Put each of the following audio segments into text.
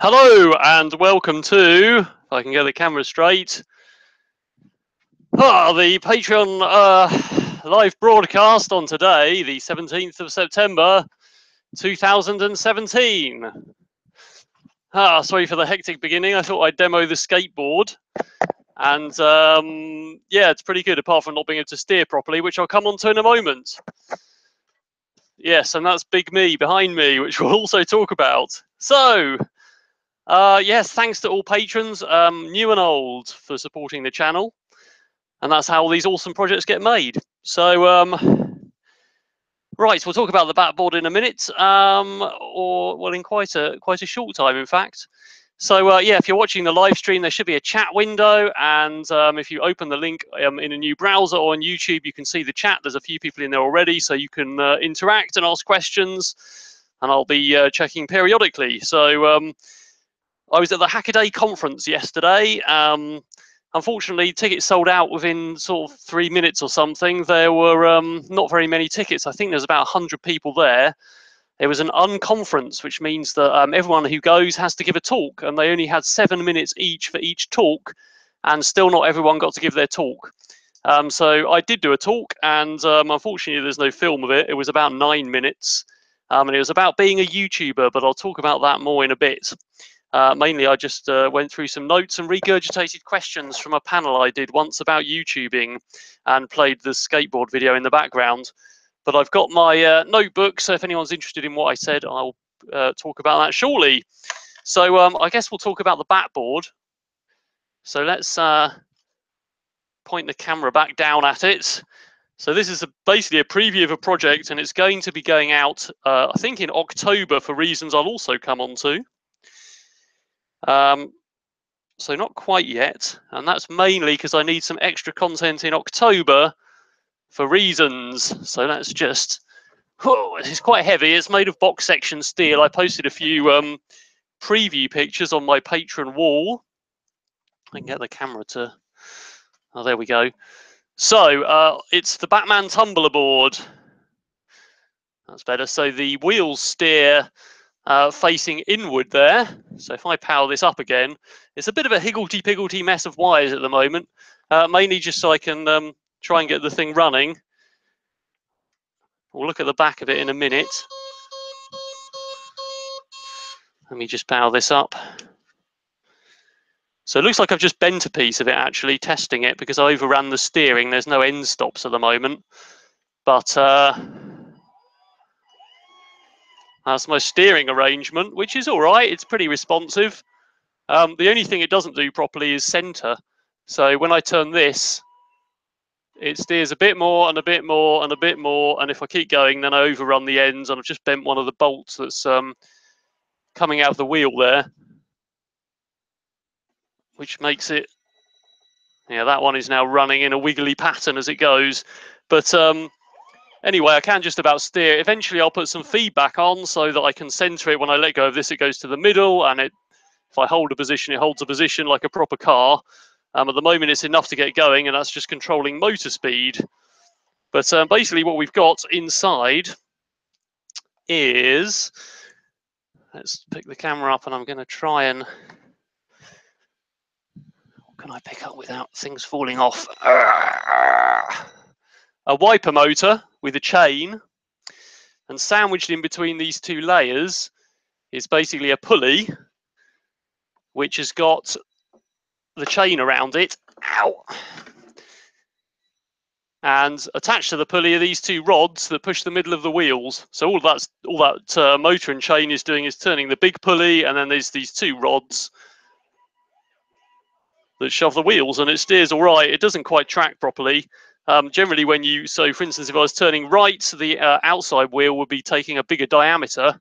Hello and welcome to, if I can get the camera straight, the Patreon live broadcast on today, the 17th of September 2017. Sorry for the hectic beginning. I thought I'd demo the skateboard. And yeah, it's pretty good apart from not being able to steer properly, which I'll come on to in a moment. Yes, and that's Big Me behind me, which we'll also talk about. So, yes, thanks to all patrons, new and old, for supporting the channel. And that's how these awesome projects get made. So, right, we'll talk about the backboard in a minute, or well, in quite a short time, in fact. So, yeah, if you're watching the live stream, there should be a chat window, and if you open the link in a new browser or on YouTube, you can see the chat. There's a few people in there already, so you can interact and ask questions, and I'll be checking periodically. So, I was at the Hackaday conference yesterday. Unfortunately, tickets sold out within sort of 3 minutes or something. There were not very many tickets. I think there's about 100 people there. It was an unconference, which means that everyone who goes has to give a talk, and they only had 7 minutes each for each talk, and still not everyone got to give their talk. So I did do a talk, and unfortunately there's no film of it. It was about 9 minutes, and it was about being a YouTuber, but I'll talk about that more in a bit. Mainly, I just went through some notes and regurgitated questions from a panel I did once about YouTubing and played the skateboard video in the background. But I've got my notebook, so if anyone's interested in what I said, I'll talk about that shortly. So I guess we'll talk about the backboard. So let's point the camera back down at it. So this is basically a preview of a project, and it's going to be going out, I think, in October for reasons I'll also come on to. So not quite yet, and that's mainly because I need some extra content in October for reasons. So let's just, it's quite heavy. It's made of box section steel. I posted a few preview pictures on my Patreon wall. I can get the camera to, oh, there we go. So it's the Batman tumbler board. That's better. So the wheels steer facing inward there. So if I power this up again, it's a bit of a higgledy-piggledy mess of wires at the moment, mainly just so I can try and get the thing running. We'll look at the back of it in a minute. Let me just power this up. So it looks like I've just bent a piece of it, actually, testing it, because I overran the steering. There's no end stops at the moment. But that's my steering arrangement, which is all right. It's pretty responsive. The only thing it doesn't do properly is center. So when I turn this, it steers a bit more and a bit more and a bit more. And if I keep going, then I overrun the ends, and I've just bent one of the bolts that's coming out of the wheel there, which makes it, yeah, that one is now running in a wiggly pattern as it goes. But anyway, I can just about steer. Eventually, I'll put some feedback on so that I can center it. When I let go of this, it goes to the middle, and if I hold a position, it holds a position like a proper car. At the moment, it's enough to get going, and that's just controlling motor speed. But basically what we've got inside is, let's pick the camera up, and I'm going to try and, what can I pick up without things falling off? A wiper motor with a chain, and sandwiched in between these two layers is basically a pulley which has got the chain around it. Ow! And attached to the pulley are these two rods that push the middle of the wheels. So all that motor and chain is doing is turning the big pulley, and then there's these two rods that shove the wheels, and it steers all right. It doesn't quite track properly. Generally, when you, so for instance, if I was turning right, the outside wheel would be taking a bigger diameter,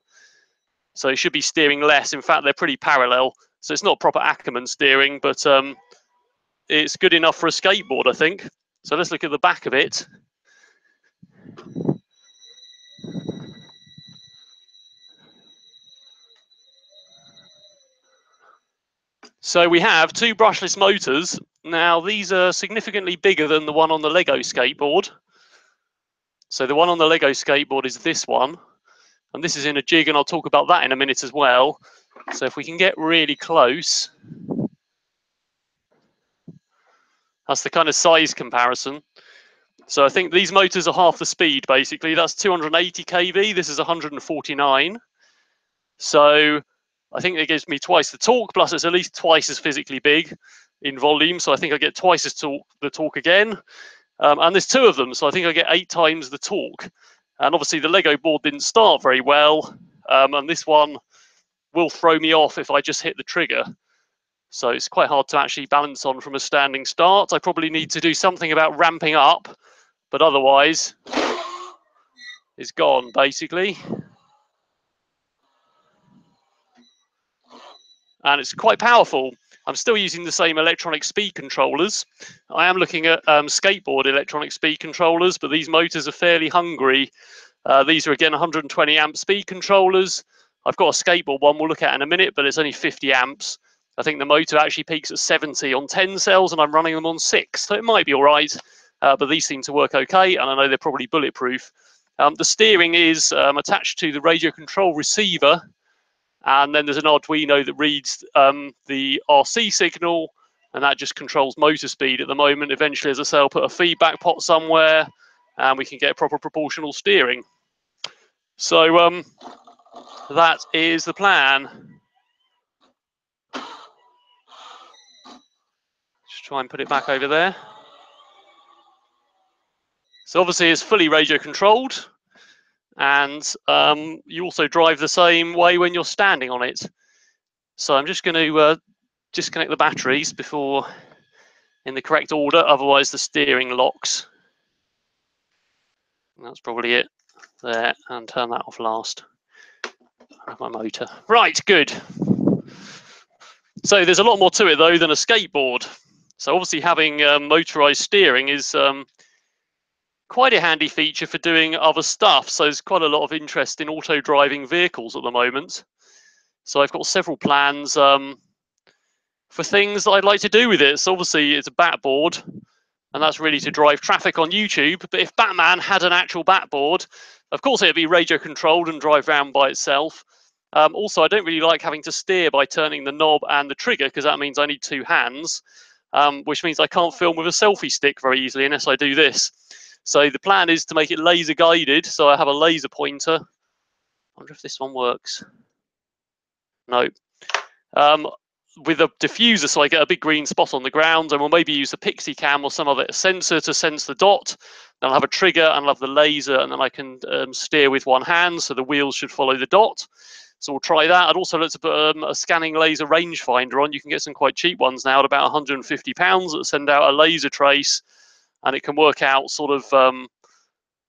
so it should be steering less. In fact, they're pretty parallel, so it's not proper Ackerman steering, but it's good enough for a skateboard, I think. So let's look at the back of it. So we have two brushless motors. Now these are significantly bigger than the one on the Lego skateboard. So the one on the Lego skateboard is this one, and this is in a jig, and I'll talk about that in a minute as well. So if we can get really close, that's the kind of size comparison. So I think these motors are half the speed, basically. That's 280 kV, this is 149. So I think it gives me twice the torque, plus it's at least twice as physically big in volume. So I think I get twice as the torque again. And there's two of them, so I think I get 8 times the torque. And obviously the Lego board didn't start very well, and this one will throw me off if I just hit the trigger. So it's quite hard to actually balance on from a standing start. I probably need to do something about ramping up, but otherwise it's gone, basically. And it's quite powerful. I'm still using the same electronic speed controllers. I am looking at skateboard electronic speed controllers, but these motors are fairly hungry. These are, again, 120 amp speed controllers. I've got a skateboard one we'll look at in a minute, but it's only 50 amps. I think the motor actually peaks at 70 on 10 cells, and I'm running them on 6, so it might be all right. But these seem to work okay, and I know they're probably bulletproof. The steering is attached to the radio control receiver, and then there's an Arduino that reads the RC signal, and that just controls motor speed at the moment. Eventually, as I say, I'll put a feedback pot somewhere, and we can get proper proportional steering. So that is the plan. Just try and put it back over there. So obviously it's fully radio controlled, and you also drive the same way when you're standing on it. So I'm just going to disconnect the batteries before in the correct order, otherwise the steering locks. And that's probably it there, and turn that off last. My motor. Right, good. So there's a lot more to it though than a skateboard. So obviously having motorized steering is quite a handy feature for doing other stuff. So there's quite a lot of interest in auto-driving vehicles at the moment. So I've got several plans for things that I'd like to do with it. So obviously it's a Batboard, and that's really to drive traffic on YouTube. But if Batman had an actual Batboard, of course it'd be radio controlled and drive around by itself. Also, I don't really like having to steer by turning the knob and the trigger, because that means I need 2 hands, which means I can't film with a selfie stick very easily unless I do this. So the plan is to make it laser guided. So I have a laser pointer. I wonder if this one works. No. With a diffuser, so I get a big green spot on the ground, and we'll maybe use a Pixie Cam or some other sensor to sense the dot. Then I'll have a trigger, and I'll have the laser, and then I can steer with one hand, so the wheels should follow the dot. So we'll try that. I'd also like to put a scanning laser rangefinder on. You can get some quite cheap ones now at about £150 that send out a laser trace, and it can work out sort of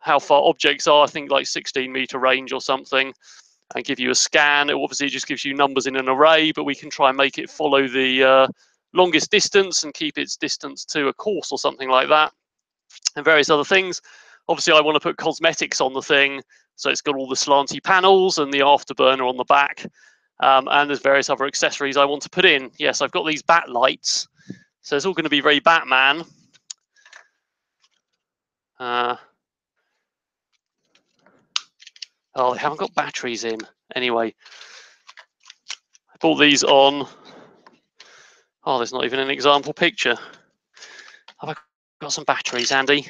how far objects are, I think like 16-meter range or something, and give you a scan. It obviously just gives you numbers in an array, but we can try and make it follow the longest distance and keep its distance to a course or something like that, and various other things. Obviously, I want to put cosmetics on the thing, so it's got all the slanty panels and the afterburner on the back, and there's various other accessories I want to put in. Yes, I've got these bat lights So it's all going to be very Batman. Oh, they haven't got batteries in. Anyway, I bought these on. Oh, there's not even an example picture. Have I got some batteries, Andy?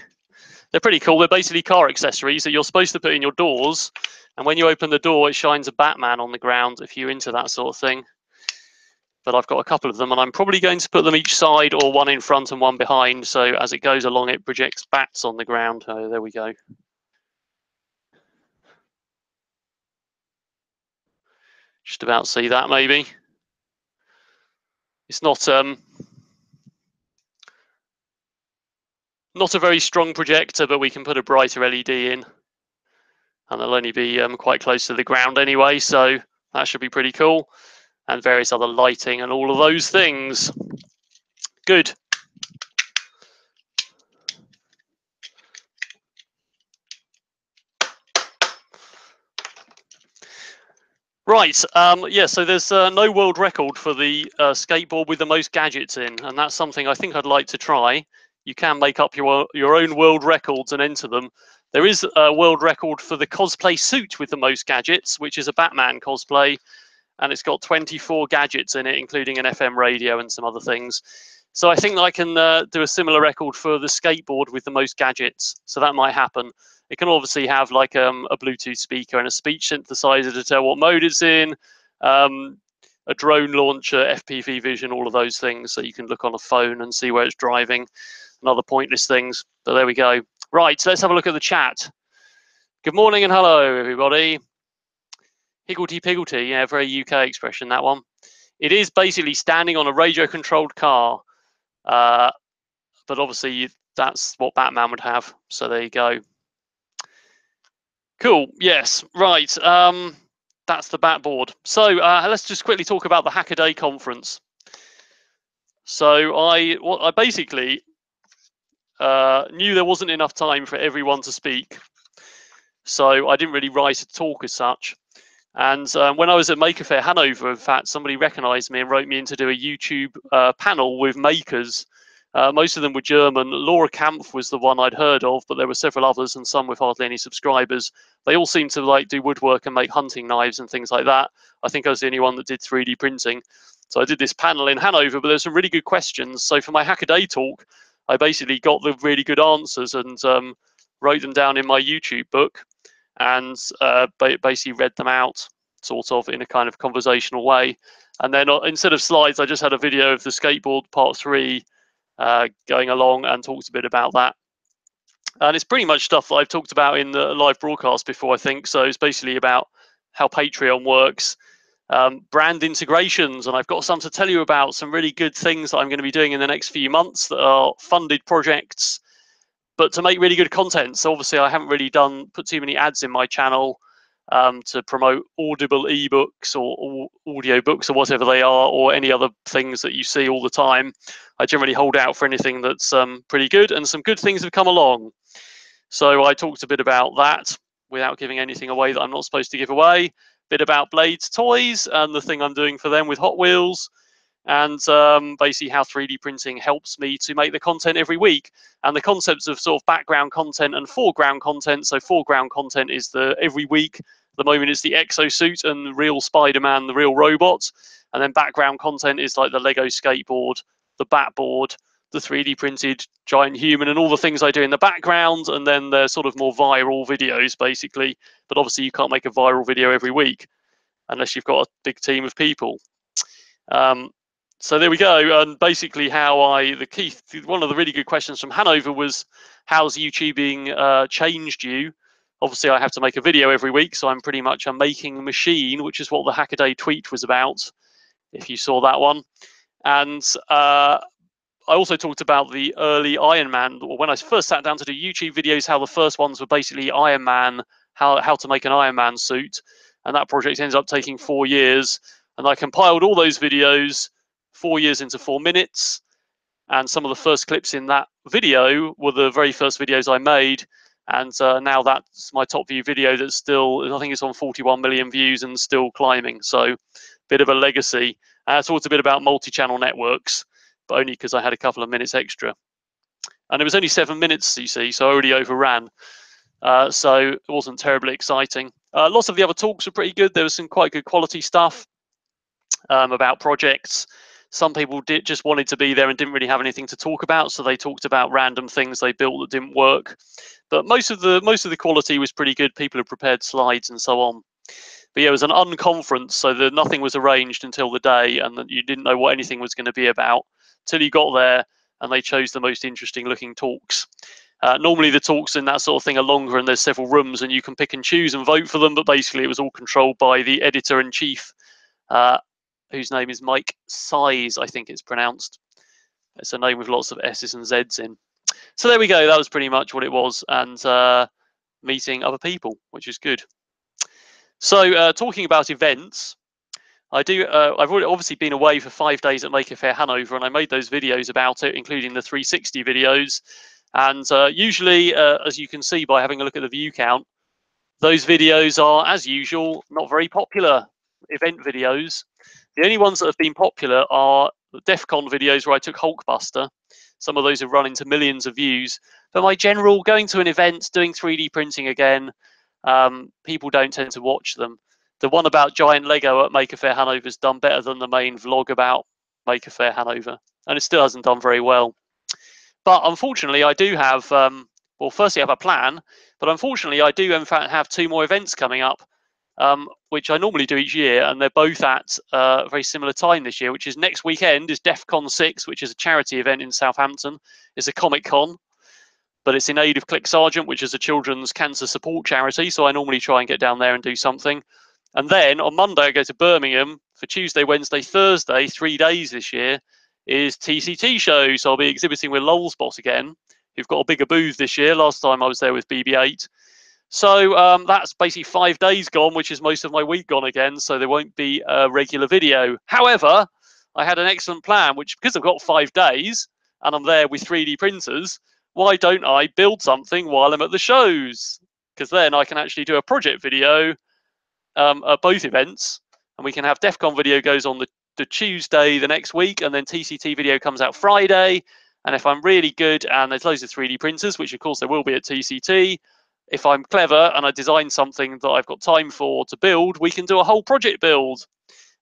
They're pretty cool. They're basically car accessories that you're supposed to put in your doors. And when you open the door, it shines a Batman on the ground if you're into that sort of thing. But I've got a couple of them, and I'm probably going to put them each side or one in front and one behind. So as it goes along, it projects bats on the ground. Oh, there we go. Just about see that, maybe. It's not a very strong projector, but we can put a brighter LED in, and they'll only be quite close to the ground anyway, so that should be pretty cool. And various other lighting and all of those things. Good. Right, yeah, so there's no world record for the skateboard with the most gadgets in, and that's something I think I'd like to try. You can make up your own world records and enter them. There is a world record for the cosplay suit with the most gadgets, which is a Batman cosplay, and it's got 24 gadgets in it, including an FM radio and some other things. So I think that I can do a similar record for the skateboard with the most gadgets, so that might happen. It can obviously have like a Bluetooth speaker and a speech synthesizer to tell what mode it's in, a drone launcher, FPV vision, all of those things, so you can look on a phone and see where it's driving, and other pointless things. But there we go. Right, so let's have a look at the chat. Good morning and hello, everybody. Higgledy-piggledy, yeah, very UK expression, that one. It is basically standing on a radio-controlled car, but obviously that's what Batman would have, so there you go. Cool. Yes. Right. That's the Batboard. So let's just quickly talk about the Hackaday conference. So I basically knew there wasn't enough time for everyone to speak, so I didn't really write a talk as such. And when I was at Maker Faire Hanover, in fact, somebody recognised me and wrote me in to do a YouTube panel with makers. Most of them were German. Laura Kampf was the one I'd heard of, but there were several others and some with hardly any subscribers. They all seemed to like do woodwork and make hunting knives and things like that. I think I was the only one that did 3D printing. So I did this panel in Hanover, but there's some really good questions. So for my Hackaday talk, I basically got the really good answers and wrote them down in my YouTube book and basically read them out sort of in a kind of conversational way. And then instead of slides, I just had a video of the skateboard part 3 going along and talked a bit about that. And it's pretty much stuff that I've talked about in the live broadcast before, I think. So it's basically about how Patreon works, brand integrations, and I've got some to tell you about, some really good things that I'm going to be doing in the next few months that are funded projects, but to make really good content. So obviously I haven't really put too many ads in my channel to promote Audible ebooks or audio books or whatever they are, or any other things that you see all the time. I generally hold out for anything that's pretty good, and some good things have come along. So I talked a bit about that without giving anything away that I'm not supposed to give away. A bit about Blades Toys and the thing I'm doing for them with Hot Wheels, and basically how 3D printing helps me to make the content every week, and the concepts of sort of background content and foreground content. So foreground content is the every week, at the moment it's the exosuit and the real Spider-Man, the real robot, and then background content is like the Lego skateboard, the Batboard, the 3D printed giant human, and all the things I do in the background, and then they're sort of more viral videos basically. But obviously you can't make a viral video every week unless you've got a big team of people. So there we go. And basically how one of the really good questions from Hanover was, how's YouTubing changed you? Obviously I have to make a video every week, so I'm pretty much a making machine, which is what the Hackaday tweet was about, if you saw that one. And I also talked about the early Iron Man, or when I first sat down to do YouTube videos, how the first ones were basically Iron Man, how to make an Iron Man suit. And that project ended up taking 4 years. And I compiled all those videos 4 years into 4 minutes, and some of the first clips in that video were the very first videos I made, and now that's my top view video that's still, I think it's on 41 million views and still climbing, so bit of a legacy. I talked a bit about multi-channel networks, but only because I had a couple of minutes extra. And it was only 7 minutes, you see, so I already overran. So it wasn't terribly exciting. Lots of the other talks were pretty good. There was some quite good quality stuff about projects. Some people just wanted to be there and didn't really have anything to talk about, so they talked about random things they built that didn't work. But most of the quality was pretty good. People had prepared slides and so on. But yeah, it was an unconference, so that nothing was arranged until the day, and that you didn't know what anything was going to be about till you got there, and they chose the most interesting looking talks. Normally the talks in that sort of thing are longer, and there's several rooms, and you can pick and choose and vote for them, but basically it was all controlled by the editor-in-chief, whose name is Mike Size, I think it's pronounced. It's a name with lots of S's and Z's in. So there we go, that was pretty much what it was, and meeting other people, which is good. So talking about events, I've already obviously been away for 5 days at Maker Faire Hanover, and I made those videos about it, including the 360 videos. And usually, as you can see by having a look at the view count, those videos are, as usual, not very popular event videos. The only ones that have been popular are the DEF CON videos where I took Hulkbuster. Some of those have run into millions of views. But my general, going to an event, doing 3D printing again, people don't tend to watch them. The one about Giant Lego at Maker Faire Hanover has done better than the main vlog about Maker Faire Hanover, and it still hasn't done very well. But unfortunately, I do have, well, firstly, I have a plan, but unfortunately, I do, in fact, have 2 more events coming up, which I normally do each year, and they're both at a very similar time this year, which is next weekend is DEF CON 6, which is a charity event in Southampton. It's a Comic Con, but it's in aid of Click Sargent, which is a children's cancer support charity, so I normally try and get down there and do something. And then on Monday, I go to Birmingham for Tuesday, Wednesday, Thursday, 3 days this year, is TCT show. So I'll be exhibiting with Lolzbot again, who've got a bigger booth this year. Last time I was there with BB-8. So that's basically 5 days gone, which is most of my week gone again. So there won't be a regular video. However, I had an excellent plan, which because I've got 5 days and I'm there with 3D printers, why don't I build something while I'm at the shows? Because then I can actually do a project video at both events, and we can have DEF CON video goes on the Tuesday the next week, and then TCT video comes out Friday. And if I'm really good and there's loads of 3D printers, which of course there will be at TCT, if I'm clever and I design something that I've got time for to build, we can do a whole project build,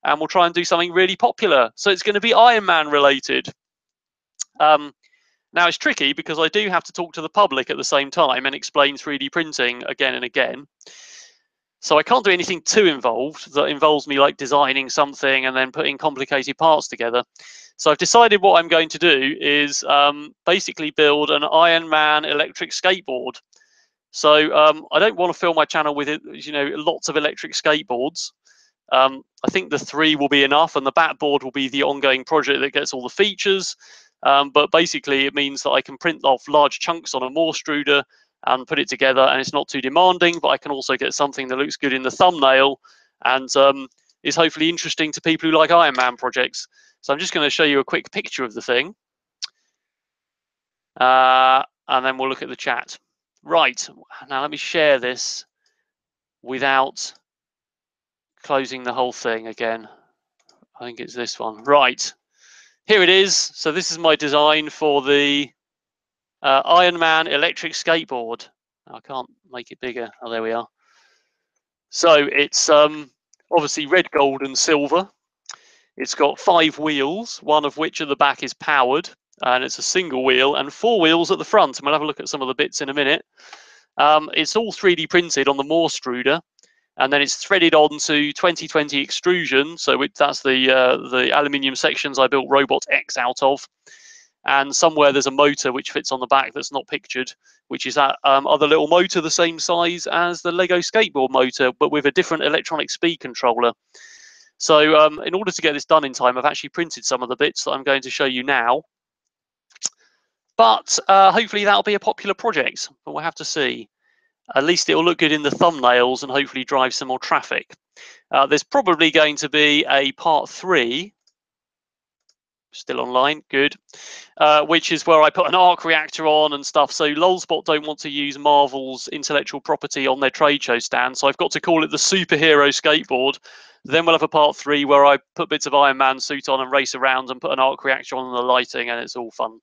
and we'll try and do something really popular. So it's going to be Iron Man related. Now it's tricky because I do have to talk to the public at the same time and explain 3D printing again and again. So I can't do anything too involved that involves me like designing something and then putting complicated parts together. So I've decided what I'm going to do is basically build an Iron Man electric skateboard. So I don't want to fill my channel with lots of electric skateboards. I think the 3 will be enough, and the Batboard will be the ongoing project that gets all the features. But basically it means that I can print off large chunks on a Morstruder and put it together, and it's not too demanding, but I can also get something that looks good in the thumbnail and is hopefully interesting to people who like Iron Man projects. So I'm just going to show you a quick picture of the thing, and then we'll look at the chat. Right, now let me share this without closing the whole thing again. I think it's this one. Right, here it is. So this is my design for the Iron Man electric skateboard. I can't make it bigger. Oh, there we are. So it's obviously red, gold, and silver. It's got 5 wheels, one of which at the back is powered, and it's a single wheel, and 4 wheels at the front. And we'll have a look at some of the bits in a minute. It's all 3D printed on the Morstruder, and then it's threaded onto 2020 extrusion. So that's the aluminium sections I built Robot X out of. And somewhere there's a motor which fits on the back that's not pictured, which is that other little motor the same size as the Lego skateboard motor, but with a different electronic speed controller. So in order to get this done in time, I've actually printed some of the bits that I'm going to show you now. But hopefully that'll be a popular project, but we'll have to see. At least it will look good in the thumbnails and hopefully drive some more traffic. There's probably going to be a part 3 Still online, good. Which is where I put an arc reactor on and stuff. So Lulzbot don't want to use Marvel's intellectual property on their trade show stand. So I've got to call it the superhero skateboard. Then we'll have a part 3 where I put bits of Iron Man suit on and race around and put an arc reactor on the lighting, and it's all fun.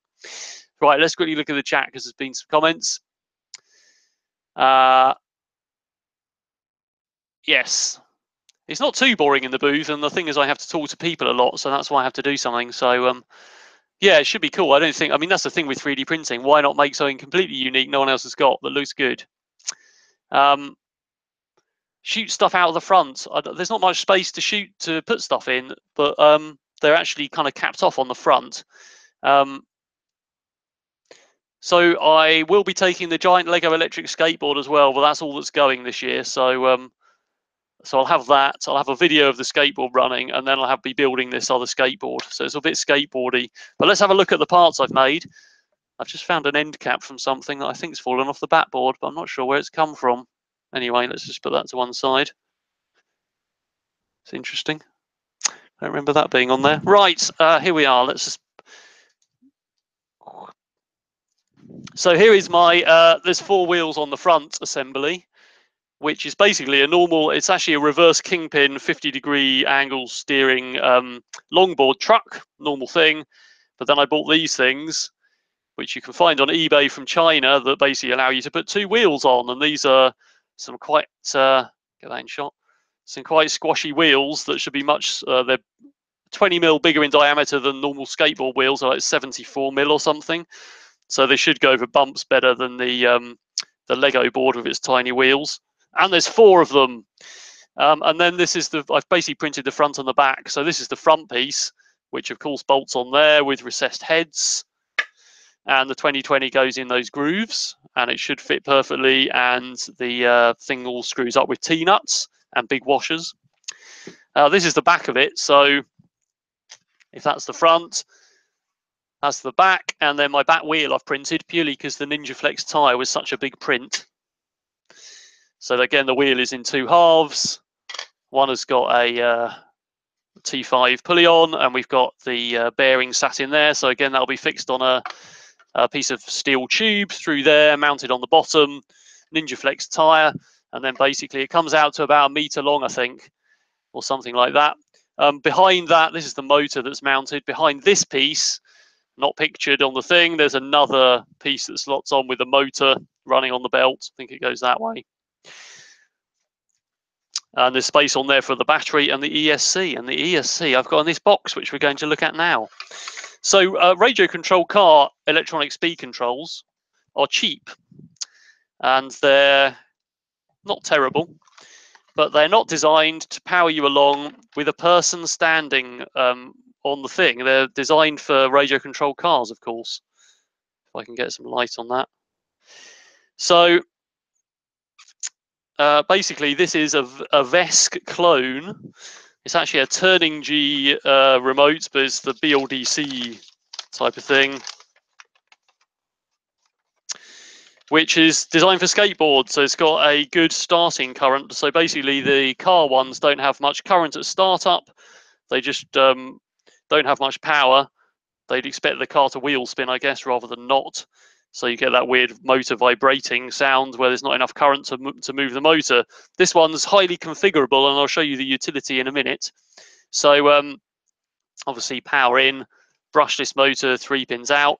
Right, let's quickly look at the chat because there's been some comments. Yes. It's not too boring in the booth, and the thing is I have to talk to people a lot, so that's why I have to do something. So yeah, it should be cool. I mean, that's the thing with 3D printing. Why not make something completely unique no one else has got that looks good? Shoot stuff out of the front. There's not much space to put stuff in, but they're actually kind of capped off on the front. So I will be taking the giant Lego electric skateboard as well, but that's all that's going this year. So I'll have that. I'll have a video of the skateboard running, and then I'll be building this other skateboard. So it's a bit skateboardy. But let's have a look at the parts I've made. I've just found an end cap from something that I think's fallen off the backboard, but I'm not sure where it's come from. Anyway, let's just put that to one side. It's interesting. I don't remember that being on there. Right, here we are. Let's just. So here is my. There's 4 wheels on the front assembly, which is basically a normal, it's actually a reverse kingpin 50-degree angle steering longboard truck, normal thing. But then I bought these things, which you can find on eBay from China, that basically allow you to put 2 wheels on. And these are some quite, get that in shot, some quite squashy wheels that should be much, they're 20 mil bigger in diameter than normal skateboard wheels, are like 74 mil or something. So they should go over bumps better than the Lego board with its tiny wheels. And there's 4 of them. And then this is I've basically printed the front and the back. So this is the front piece, which of course bolts on there with recessed heads. And the 2020 goes in those grooves, and it should fit perfectly. And the thing all screws up with T-nuts and big washers. This is the back of it. So if that's the front, that's the back. And then my back wheel I've printed purely because the Ninja Flex tire was such a big print. So again, the wheel is in 2 halves. One has got a T5 pulley on, and we've got the bearing sat in there. So again, that'll be fixed on a piece of steel tube through there, mounted on the bottom. Ninja Flex tire, and then basically it comes out to about 1 meter long, I think, or something like that. Behind that, this is the motor that's mounted. Behind this piece, not pictured on the thing, there's another piece that slots on with the motor running on the belt. I think it goes that way. And there's space on there for the battery and the ESC. And the ESC I've got in this box, which we're going to look at now. So radio control car electronic speed controls are cheap. And they're not terrible, but they're not designed to power you along with a person standing on the thing. They're designed for radio control cars, of course. If I can get some light on that. So basically, this is a VESC clone. It's actually a turning G remote, but it's the BLDC type of thing, which is designed for skateboards. So it's got a good starting current. So basically, the car ones don't have much current at startup. They just don't have much power. They'd expect the car to wheel spin, I guess, rather than not. So you get that weird motor vibrating sound where there's not enough current to move the motor. This one's highly configurable, and I'll show you the utility in a minute. So obviously power in, brushless motor, 3 pins out.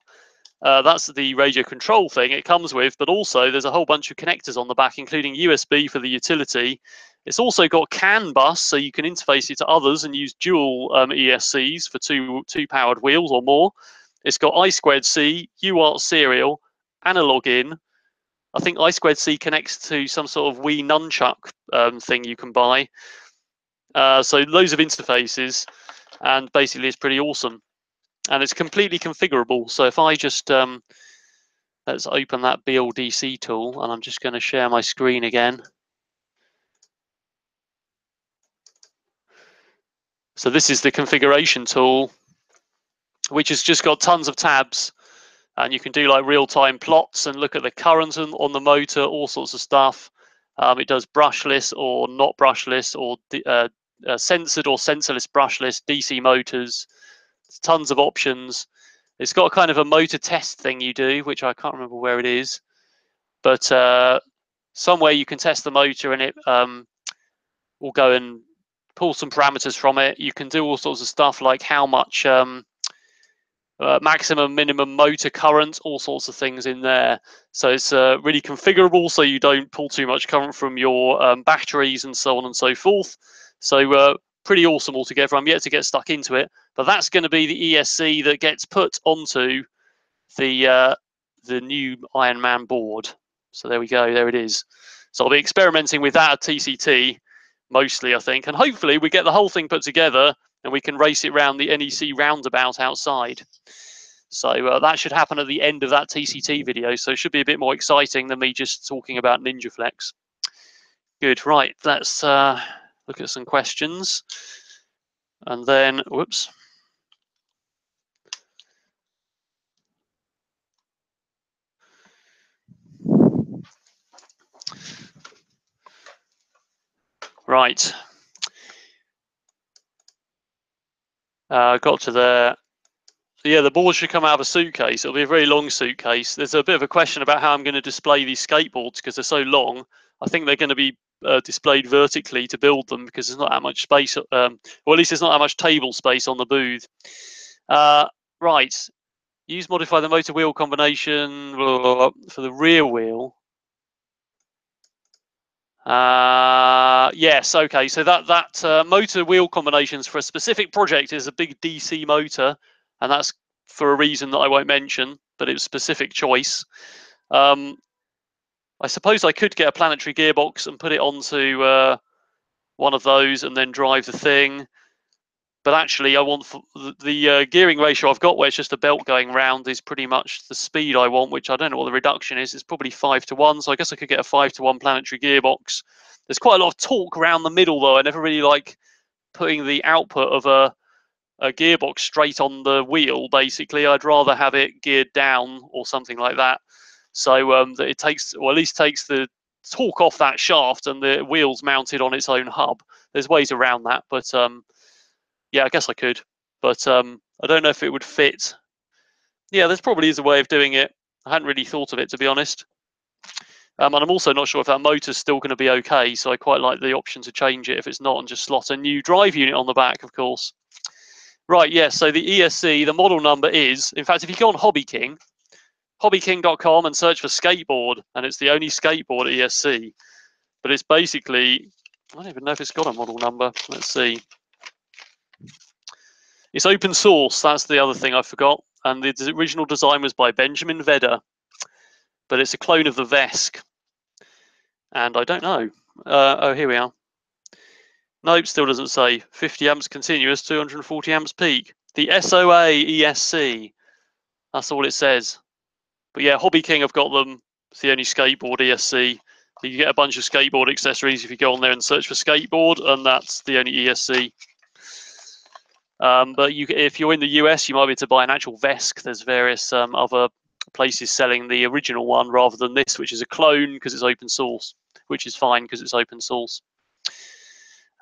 That's the radio control thing it comes with, but also there's a whole bunch of connectors on the back, including USB for the utility. It's also got CAN bus, so you can interface it to others and use dual ESCs for two powered wheels or more. It's got I2C, UART serial, analog in. I think I2C connects to some sort of Wii nunchuck thing you can buy. So loads of interfaces, and basically it's pretty awesome. And it's completely configurable. So if I just, let's open that BLDC tool, and I'm just going to share my screen again. So this is the configuration tool, which has just got tons of tabs, and you can do like real-time plots and look at the current on the motor, all sorts of stuff. It does brushless or not brushless, or censored or sensorless brushless DC motors. tons of options. It's got kind of a motor test thing you do, which I can't remember where it is, but somewhere you can test the motor and it will go and pull some parameters from it. You can do all sorts of stuff like how much maximum, minimum motor current, all sorts of things in there. So it's really configurable, so you don't pull too much current from your batteries and so on and so forth. So pretty awesome altogether. I'm yet to get stuck into it, but that's going to be the ESC that gets put onto the new Iron Man board. So there we go, there it is. So I'll be experimenting with that at TCT mostly, I think, and hopefully we get the whole thing put together and we can race it around the NEC roundabout outside. So that should happen at the end of that TCT video, so it should be a bit more exciting than me just talking about NinjaFlex. Good, right, let's look at some questions. And then, whoops. Right. Got to there. Yeah, the board should come out of a suitcase. It'll be a very long suitcase. There's a bit of a question about how I'm going to display these skateboards because they're so long. I think they're going to be displayed vertically to build them because there's not that much space, or at least there's not that much table space on the booth. Right. Modify the motor wheel combination for the rear wheel. Yes, okay. So that motor wheel combinations for a specific project is a big DC motor, and that's for a reason that I won't mention, but it's a specific choice. I suppose I could get a planetary gearbox and put it onto one of those and then drive the thing. But actually, I want the gearing ratio I've got, where it's just a belt going round, is pretty much the speed I want, which I don't know what the reduction is. It's probably 5:1, so I guess I could get a 5:1 planetary gearbox. There's quite a lot of torque around the middle, though. I never really like putting the output of a gearbox straight on the wheel. Basically, I'd rather have it geared down or something like that, so that it takes, or at least takes the torque off that shaft, and the wheel's mounted on its own hub. There's ways around that, but yeah, I guess I could, but I don't know if it would fit. Yeah, there's probably is a way of doing it. I hadn't really thought of it, to be honest. And I'm also not sure if that motor's still going to be okay, so I quite like the option to change it if it's not and just slot a new drive unit on the back, of course. Right, yeah, so the ESC, the model number is, in fact, if you go on HobbyKing, hobbyking.com, and search for skateboard, and it's the only skateboard ESC, but it's basically, I don't even know if it's got a model number. Let's see. It's open source, that's the other thing I forgot. And the original design was by Benjamin Vedder, but it's a clone of the Vesk. And I don't know. Oh, here we are. Nope, still doesn't say. 50 amps continuous, 240 amps peak. The SOA ESC. That's all it says. But yeah, HobbyKing have got them. It's the only skateboard ESC. You get a bunch of skateboard accessories if you go on there and search for skateboard, and that's the only ESC. But if you're in the US, you might be able to buy an actual Vesk. There's various other places selling the original one rather than this, which is a clone because it's open source, which is fine because it's open source.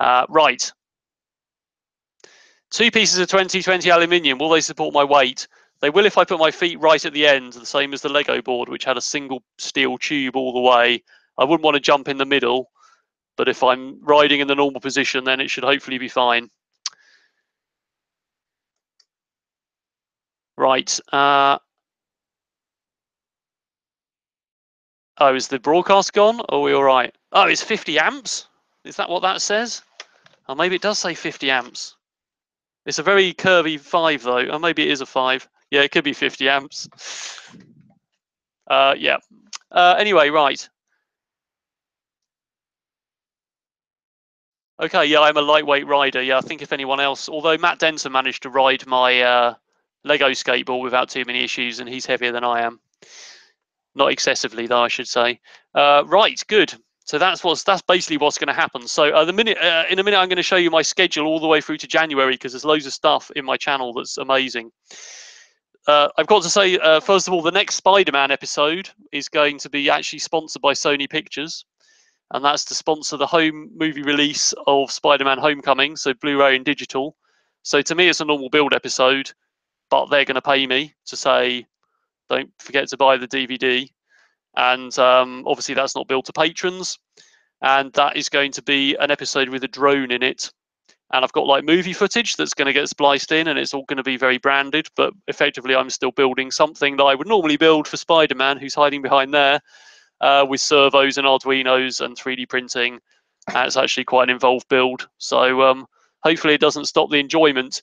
Right. 2 pieces of 2020 aluminium. Will they support my weight? They will if I put my feet right at the end, the same as the Lego board, which had a single steel tube all the way. I wouldn't want to jump in the middle, but if I'm riding in the normal position, then it should hopefully be fine. Right. Oh, is the broadcast gone? Or are we all right? Oh, it's 50 amps? Is that what that says? Oh, maybe it does say 50 amps. It's a very curvy 5, though. Or maybe it is a 5. Yeah, it could be 50 amps. Yeah. Anyway, right. Okay, yeah, I'm a lightweight rider. Yeah, I think if anyone else, although Matt Denson managed to ride my Lego skateboard without too many issues, and he's heavier than I am. Not excessively, though, I should say. Right, good. So that's basically what's going to happen. So in a minute, I'm going to show you my schedule all the way through to January because there's loads of stuff in my channel that's amazing. I've got to say, first of all, the next Spider-Man episode is going to be actually sponsored by Sony Pictures, and that's to sponsor the home movie release of Spider-Man Homecoming, so Blu-ray and digital. So to me, it's a normal build episode, but they're going to pay me to say, don't forget to buy the DVD. And obviously that's not billed to patrons. And that is going to be an episode with a drone in it. And I've got like movie footage that's going to get spliced in, and it's all going to be very branded. But effectively, I'm still building something that I would normally build for Spider-Man, who's hiding behind there, with servos and Arduinos and 3D printing. And it's actually quite an involved build. So hopefully it doesn't stop the enjoyment.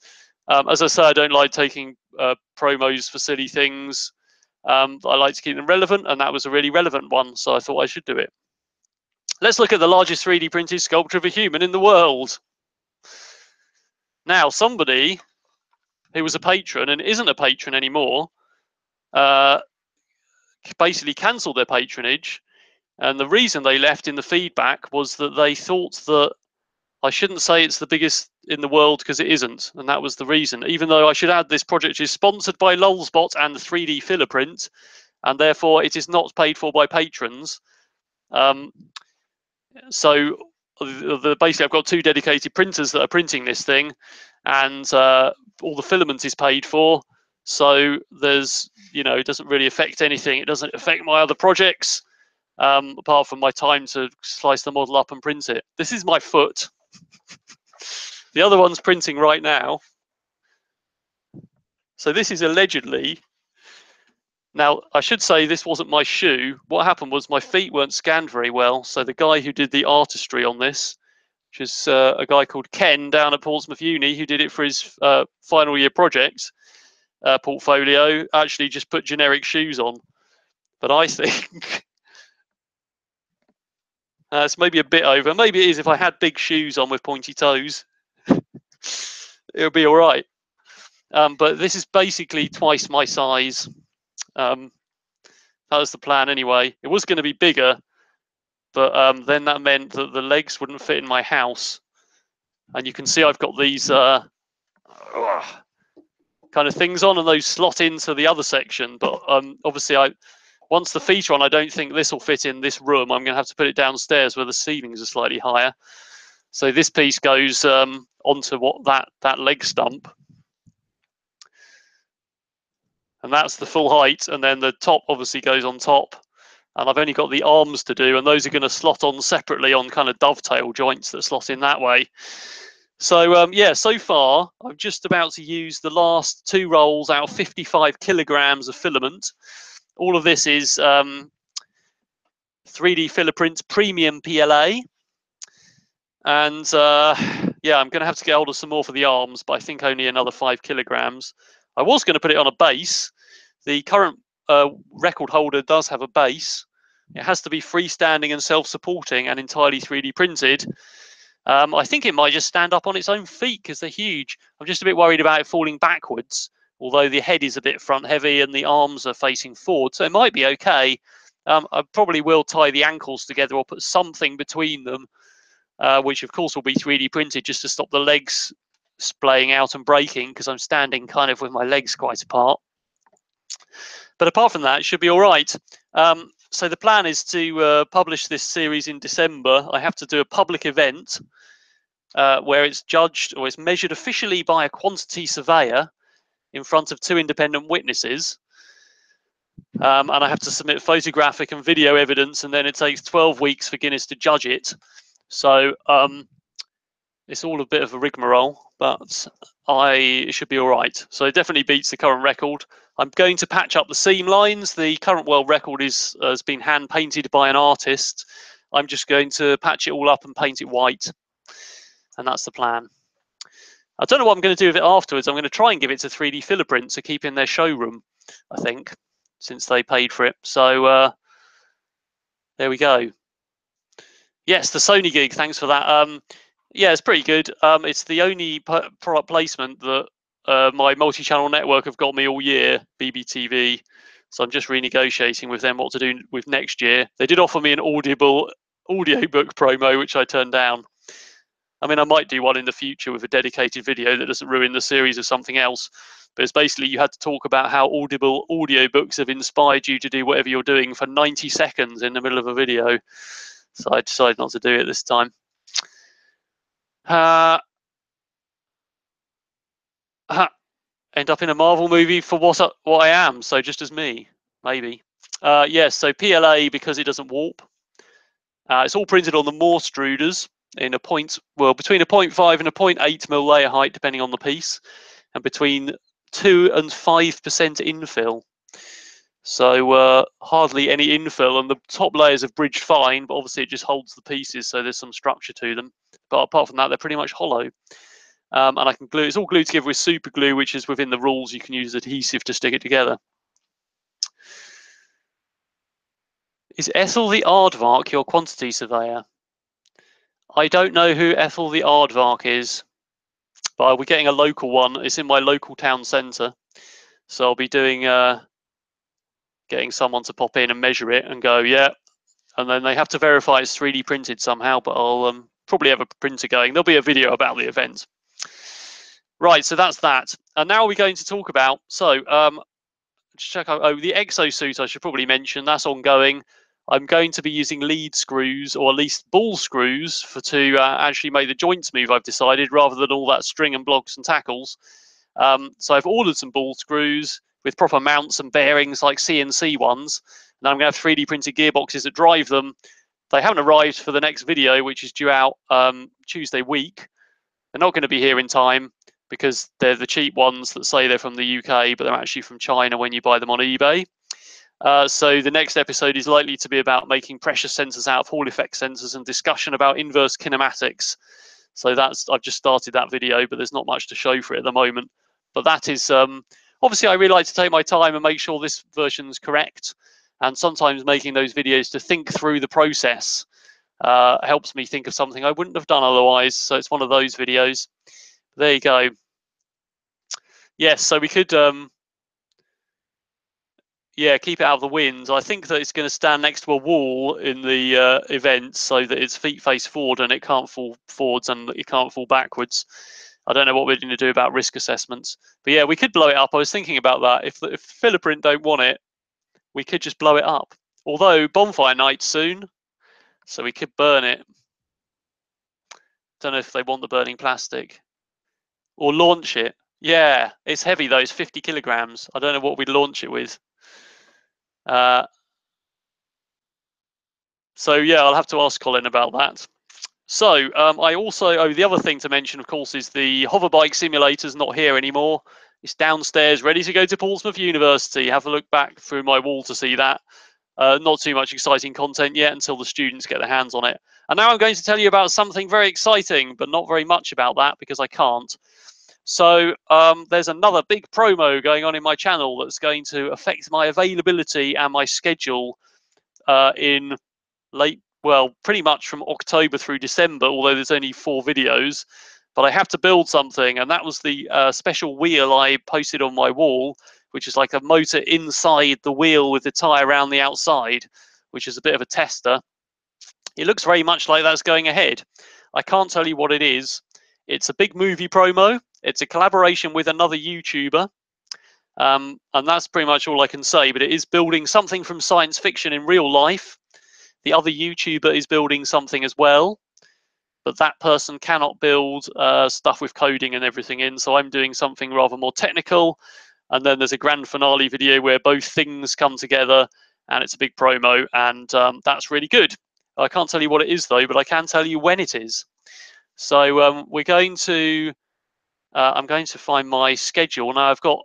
As I say, I don't like taking promos for silly things. I like to keep them relevant, and that was a really relevant one, so I thought I should do it. Let's look at the largest 3D printed sculpture of a human in the world. Now, somebody who was a patron and isn't a patron anymore basically cancelled their patronage, and the reason they left in the feedback was that they thought that I shouldn't say it's the biggest in the world because it isn't, and that was the reason. Even though I should add this project is sponsored by Lulzbot and 3D Filaprint, and therefore it is not paid for by patrons. So basically I've got 2 dedicated printers that are printing this thing, and all the filament is paid for. So there's, it doesn't really affect anything. It doesn't affect my other projects, apart from my time to slice the model up and print it. This is my foot. The other one's printing right now. So this is allegedly, now I should say this wasn't my shoe. What happened was my feet weren't scanned very well. So the guy who did the artistry on this, which is a guy called Ken down at Portsmouth Uni, who did it for his final year project portfolio, actually just put generic shoes on. But I think it's maybe a bit over. Maybe it is if I had big shoes on with pointy toes. It would be all right. But this is basically twice my size. That was the plan anyway. It was going to be bigger, but then that meant that the legs wouldn't fit in my house. And you can see I've got these kind of things on, and those slot into the other section. But obviously, once the feet are on, I don't think this will fit in this room. I'm going to have to put it downstairs where the ceilings are slightly higher. So this piece goes onto that leg stump. And that's the full height, and then the top obviously goes on top. And I've only got the arms to do, and those are going to slot on separately on kind of dovetail joints that slot in that way. So yeah, so far I'm just about to use the last 2 rolls out of 55 kilograms of filament. All of this is 3D Filaprint Premium PLA. And yeah, I'm going to have to get hold of some more for the arms, but I think only another 5 kilograms. I was going to put it on a base. The current record holder does have a base. It has to be freestanding and self-supporting and entirely 3D printed. I think it might just stand up on its own feet because they're huge. I'm just a bit worried about it falling backwards, although the head is a bit front heavy and the arms are facing forward, so it might be okay. I probably will tie the ankles together or put something between them, which of course will be 3D printed just to stop the legs splaying out and breaking, because I'm standing kind of with my legs quite apart. But apart from that, it should be all right. So the plan is to publish this series in December. I have to do a public event where it's judged or it's measured officially by a quantity surveyor in front of 2 independent witnesses. And I have to submit photographic and video evidence, and then it takes 12 weeks for Guinness to judge it. So it's all a bit of a rigmarole, but it should be all right. So it definitely beats the current record. I'm going to patch up the seam lines. The current world record has been hand painted by an artist. I'm just going to patch it all up and paint it white. And that's the plan. I don't know what I'm going to do with it afterwards. I'm going to try and give it to 3D Filaprint to keep in their showroom, I think, since they paid for it. So there we go. Yes, the Sony gig. Thanks for that. Yeah, it's pretty good. It's the only product placement that my multi-channel network have got me all year, BBTV. So I'm just renegotiating with them what to do with next year. They did offer me an Audible audiobook promo, which I turned down. I mean, I might do one in the future with a dedicated video that doesn't ruin the series of something else. But it's basically you had to talk about how Audible audiobooks have inspired you to do whatever you're doing for 90 seconds in the middle of a video. So I decided not to do it this time. End up in a Marvel movie for what I am, so just as me, maybe. Yes, so PLA, because it doesn't warp. It's all printed on the Morstruders in between a 0.5 and a 0.8 mil layer height, depending on the piece, and between 2 and 5% infill. So hardly any infill, and the top layers have bridged fine, but obviously it just holds the pieces, so there's some structure to them. But apart from that, they're pretty much hollow. And I can glue. It's all glued together with super glue, which is within the rules. You can use adhesive to stick it together. Is Ethel the Aardvark your quantity surveyor? I don't know who Ethel the Aardvark is, but we're getting a local one. It's in my local town centre, so I'll be doing getting someone to pop in and measure it and go, yeah, and then they have to verify it's 3D printed somehow. But I'll probably have a printer going. There'll be a video about the event. Right, so that's that. And now we're going to talk about check out the exosuit. I should probably mention that's ongoing. I'm going to be using lead screws, or at least ball screws, to actually make the joints move, I've decided, rather than all that string and blocks and tackles. So I've ordered some ball screws with proper mounts and bearings, like CNC ones, and I'm going to have 3D printed gearboxes that drive them. They haven't arrived for the next video, which is due out Tuesday week. They're not going to be here in time, because they're the cheap ones that say they're from the UK, but they're actually from China when you buy them on eBay. So the next episode is likely to be about making pressure sensors out of Hall effect sensors and discussion about inverse kinematics. So I've just started that video, but there's not much to show for it at the moment. But that is, obviously I really like to take my time and make sure this version's correct. And sometimes making those videos to think through the process helps me think of something I wouldn't have done otherwise. So it's one of those videos. There you go. Yes, so we could, yeah, keep it out of the wind. I think that it's going to stand next to a wall in the event, so that its feet face forward and it can't fall forwards and it can't fall backwards. I don't know what we're going to do about risk assessments, but yeah, we could blow it up. I was thinking about that. If Filiprint don't want it, we could just blow it up. Although bonfire night's soon, so we could burn it. Don't know if they want the burning plastic, or launch it. Yeah, it's heavy though. It's 50 kilograms. I don't know what we'd launch it with. So yeah, I'll have to ask Colin about that. So I also, the other thing to mention, of course, is the hoverbike simulator's not here anymore. It's downstairs, ready to go to Portsmouth University. Have a look back through my wall to see that. Not too much exciting content yet until the students get their hands on it. And now I'm going to tell you about something very exciting, but not very much about that because I can't. So there's another big promo going on in my channel that's going to affect my availability and my schedule in pretty much from October through December, although there's only 4 videos. But I have to build something, and that was the special wheel I posted on my wall, which is like a motor inside the wheel with the tyre around the outside, which is a bit of a tester. It looks very much like that's going ahead. I can't tell you what it is. It's a big movie promo. It's a collaboration with another YouTuber. And that's pretty much all I can say, but it is building something from science fiction in real life. The other YouTuber is building something as well, but that person cannot build stuff with coding and everything in, so I'm doing something rather more technical. And then there's a grand finale video where both things come together, and it's a big promo, and that's really good. I can't tell you what it is though, but I can tell you when it is. So we're going to, I'm going to find my schedule. Now I've got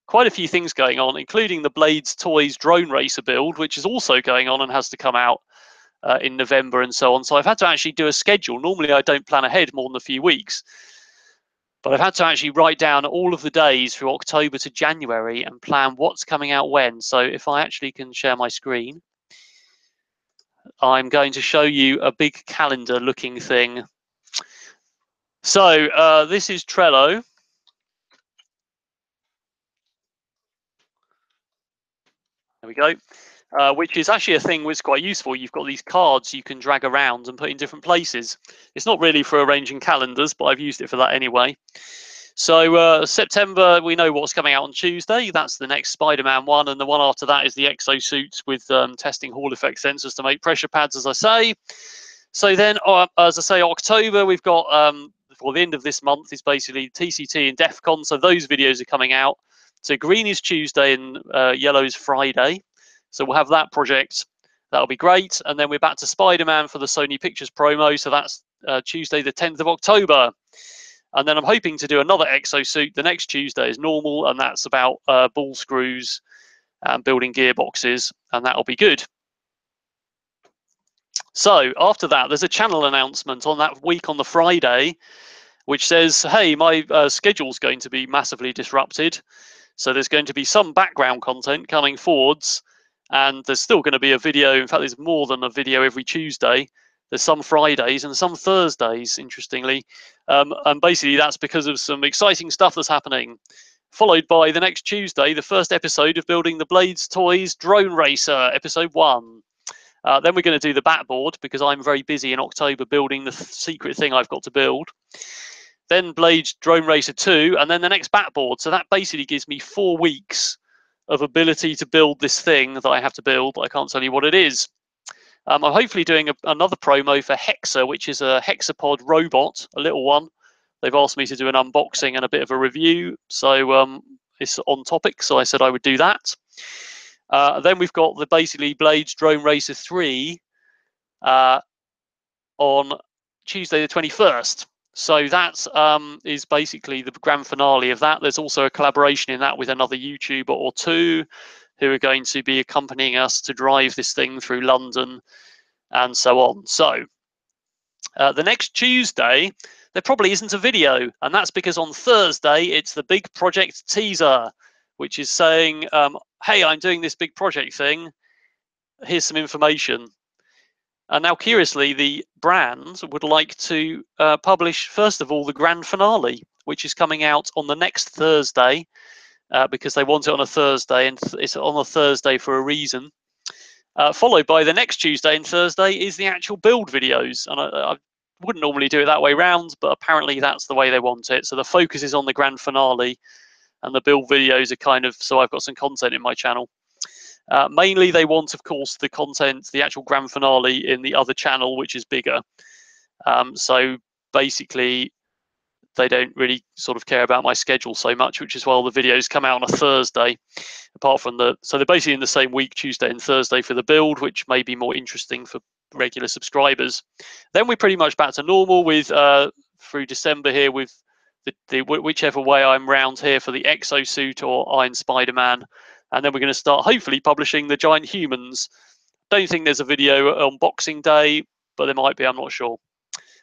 quite a few things going on, including the Blades Toys drone racer build, which is also going on and has to come out in November and so on. So I've had to actually do a schedule. Normally I don't plan ahead more than a few weeks, but I've had to actually write down all of the days from October to January and plan what's coming out when. So if I actually can share my screen, I'm going to show you a big calendar looking thing. So this is Trello. There we go. Which is actually a thing which is quite useful. You've got these cards you can drag around and put in different places. It's not really for arranging calendars, but I've used it for that anyway. So September, we know what's coming out on Tuesday. That's the next Spider-Man one, and the one after that is the exosuits with testing Hall effect sensors to make pressure pads, as I say. So then, as I say, October, we've got the before the end of this month is basically TCT and DEF CON, so those videos are coming out. So green is Tuesday and yellow is Friday. So we'll have that project. That'll be great. And then we're back to Spider-Man for the Sony Pictures promo. So that's Tuesday, the 10th of October. And then I'm hoping to do another exosuit. The next Tuesday is normal, and that's about ball screws and building gearboxes, and that'll be good. So after that, there's a channel announcement on that week on the Friday, which says, hey, my schedule's going to be massively disrupted. So there's going to be some background content coming forwards, and there's still going to be a video. In fact, there's more than a video every Tuesday. There's some Fridays and some Thursdays, interestingly. And basically that's because of some exciting stuff that's happening. Followed by the next Tuesday, the first episode of Building the Blades Toys Drone Racer, episode 1. Then we're going to do the Batboard, because I'm very busy in October building the secret thing I've got to build. Then Blades Drone Racer 2, and then the next Batboard. So that basically gives me 4 weeks of ability to build this thing that I have to build. I can't tell you what it is. I'm hopefully doing another promo for Hexa, which is a Hexapod robot, a little one. They've asked me to do an unboxing and a bit of a review, so it's on topic, so I said I would do that. Then we've got the basically Blades Drone Racer 3 on Tuesday the 21st. So that is basically the grand finale of that. There's also a collaboration in that with another YouTuber or two who are going to be accompanying us to drive this thing through London and so on. So the next Tuesday, there probably isn't a video, and that's because on Thursday, it's the big project teaser, which is saying, hey, I'm doing this big project thing. Here's some information. And now, curiously, the brand would like to publish, first of all, the grand finale, which is coming out on the next Thursday, because they want it on a Thursday, and it's on a Thursday for a reason. Followed by the next Tuesday and Thursday is the actual build videos. And I wouldn't normally do it that way round, but apparently that's the way they want it. So the focus is on the grand finale, and the build videos are kind of, so I've got some content in my channel. Mainly they want, of course, the content, the actual grand finale in the other channel, which is bigger. So basically, they don't really sort of care about my schedule so much, which is why all the videos come out on a Thursday. Apart from so they're basically in the same week, Tuesday and Thursday for the build, which may be more interesting for regular subscribers. Then we're pretty much back to normal with through December here with the whichever way I'm round here for the exosuit or Iron Spider-Man. And then we're going to start hopefully publishing the Giant Humans. Don't think there's a video on Boxing Day, but there might be, I'm not sure.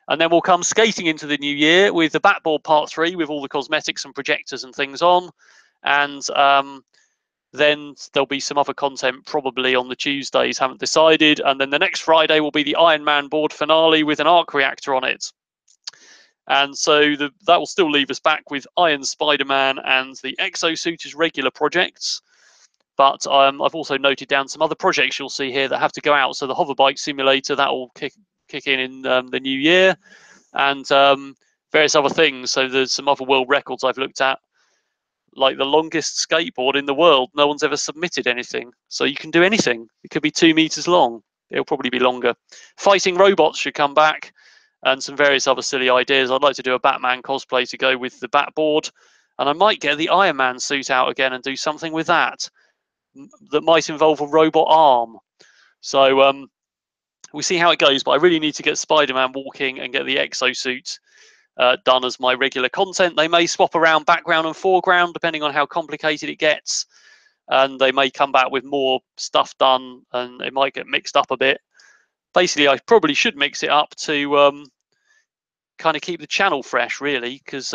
And then we'll come skating into the new year with the Batboard Part 3 with all the cosmetics and projectors and things on. And then there'll be some other content probably on the Tuesdays, haven't decided. And then the next Friday will be the Iron Man board finale with an arc reactor on it. And so that will still leave us back with Iron Spider-Man and the exosuit as regular projects. But I've also noted down some other projects you'll see here that have to go out. So the hoverbike simulator, that will kick in the new year, and various other things. So there's some other world records I've looked at, like the longest skateboard in the world. No one's ever submitted anything. So you can do anything. It could be 2 meters long. It'll probably be longer. Fighting robots should come back, and some various other silly ideas. I'd like to do a Batman cosplay to go with the Batboard, and I might get the Iron Man suit out again and do something with that might involve a robot arm. So we'll see how it goes, but I really need to get Spider-Man walking and get the exosuit done as my regular content. They may swap around background and foreground depending on how complicated it gets, and they may come back with more stuff done, and it might get mixed up a bit. Basically, I probably should mix it up to kind of keep the channel fresh, really, because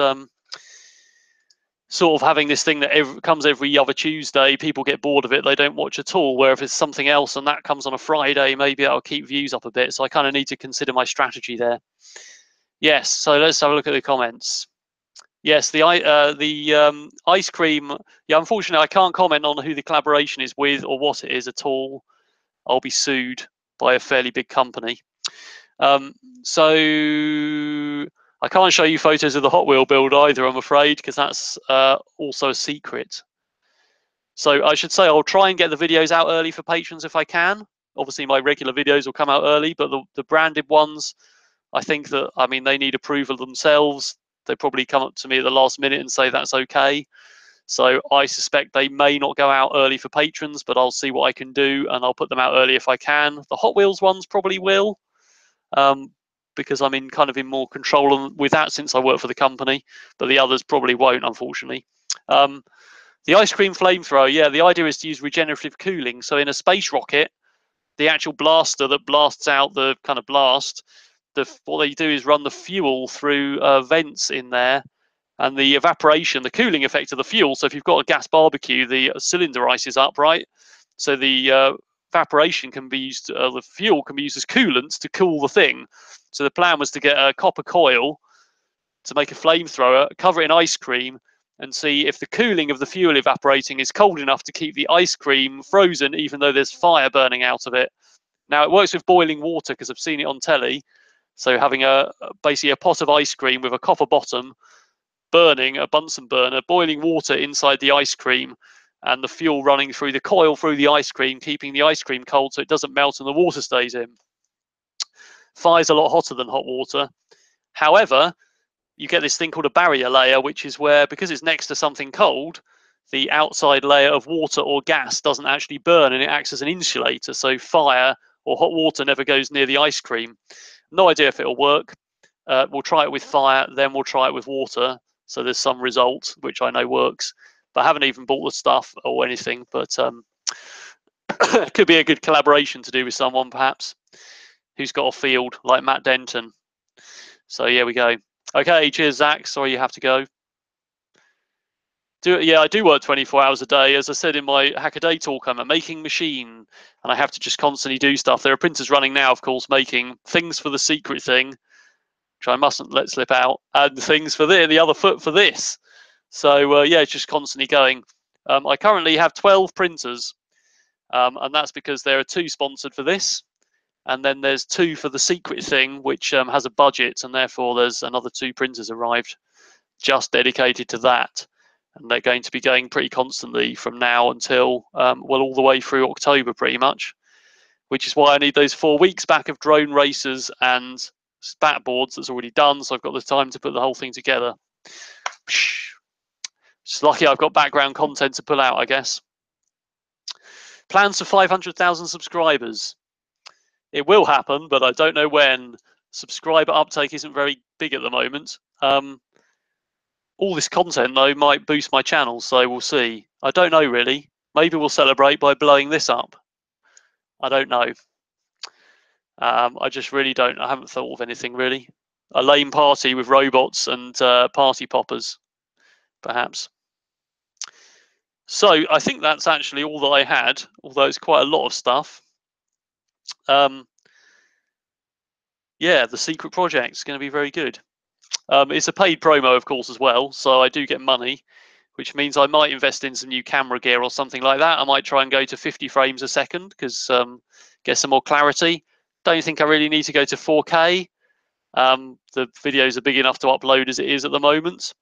sort of having this thing that comes every other Tuesday, people get bored of it, they don't watch at all. Where if it's something else and that comes on a Friday, maybe that'll keep views up a bit. So I kind of need to consider my strategy there. Yes, so let's have a look at the comments. Yes, the ice cream. Yeah, unfortunately, I can't comment on who the collaboration is with or what it is at all. I'll be sued by a fairly big company. So I can't show you photos of the Hot Wheel build either, I'm afraid, because that's also a secret. So I should say I'll try and get the videos out early for patrons if I can. Obviously, my regular videos will come out early, but the branded ones, I think that, I mean, they need approval themselves. They probably come up to me at the last minute and say that's okay. So I suspect they may not go out early for patrons, but I'll see what I can do, and I'll put them out early if I can. The Hot Wheels ones probably will, because I'm kind of in more control with that since I work for the company, but the others probably won't, unfortunately. The ice cream flamethrower, yeah, the idea is to use regenerative cooling. So in a space rocket, the actual blaster that blasts out the kind of blast, what they do is run the fuel through vents in there, and the evaporation, the cooling effect of the fuel. So if you've got a gas barbecue, the cylinder ices up, right? So the evaporation can be used, the fuel can be used as coolant to cool the thing. So the plan was to get a copper coil to make a flamethrower, cover it in ice cream, and see if the cooling of the fuel evaporating is cold enough to keep the ice cream frozen, even though there's fire burning out of it. Now, it works with boiling water because I've seen it on telly. So having basically a pot of ice cream with a copper bottom, burning a Bunsen burner, boiling water inside the ice cream, and the fuel running through the coil through the ice cream, keeping the ice cream cold so it doesn't melt and the water stays in. Fire's a lot hotter than hot water. However, you get this thing called a barrier layer, which is where, because it's next to something cold, the outside layer of water or gas doesn't actually burn, and it acts as an insulator. So fire or hot water never goes near the ice cream. No idea if it'll work. We'll try it with fire, then we'll try it with water. So there's some result, which I know works. But I haven't even bought the stuff or anything. But it could be a good collaboration to do with someone, perhaps, who's got a field like Matt Denton. So here we go. Okay, cheers, Zach. Sorry you have to go. I do work 24 hours a day. As I said in my Hackaday talk, I'm a making machine, and I have to just constantly do stuff. There are printers running now, of course, making things for the secret thing, which I mustn't let slip out, and things for the other foot for this. So yeah, it's just constantly going. I currently have 12 printers, and that's because there are 2 sponsored for this, and then there's 2 for the secret thing, which has a budget, and therefore there's another 2 printers arrived just dedicated to that. And they're going to be going pretty constantly from now until, well, all the way through October pretty much, which is why I need those 4 weeks back of drone racers and spat boards that's already done, so I've got the time to put the whole thing together. Just lucky I've got background content to pull out, I guess. Plans for 500,000 subscribers. It will happen, but I don't know when. Subscriber uptake isn't very big at the moment. All this content, though, might boost my channel, so we'll see. I don't know, really. Maybe we'll celebrate by blowing this up. I don't know. I just really don't. I haven't thought of anything, really. A lame party with robots and party poppers, perhaps. So I think that's actually all that I had, although it's quite a lot of stuff. Yeah, the secret project is going to be very good. It's a paid promo, of course, as well, so I do get money, which means I might invest in some new camera gear or something like that. I might try and go to 50 frames a second because get some more clarity. Don't think I really need to go to 4K. The videos are big enough to upload as it is at the moment,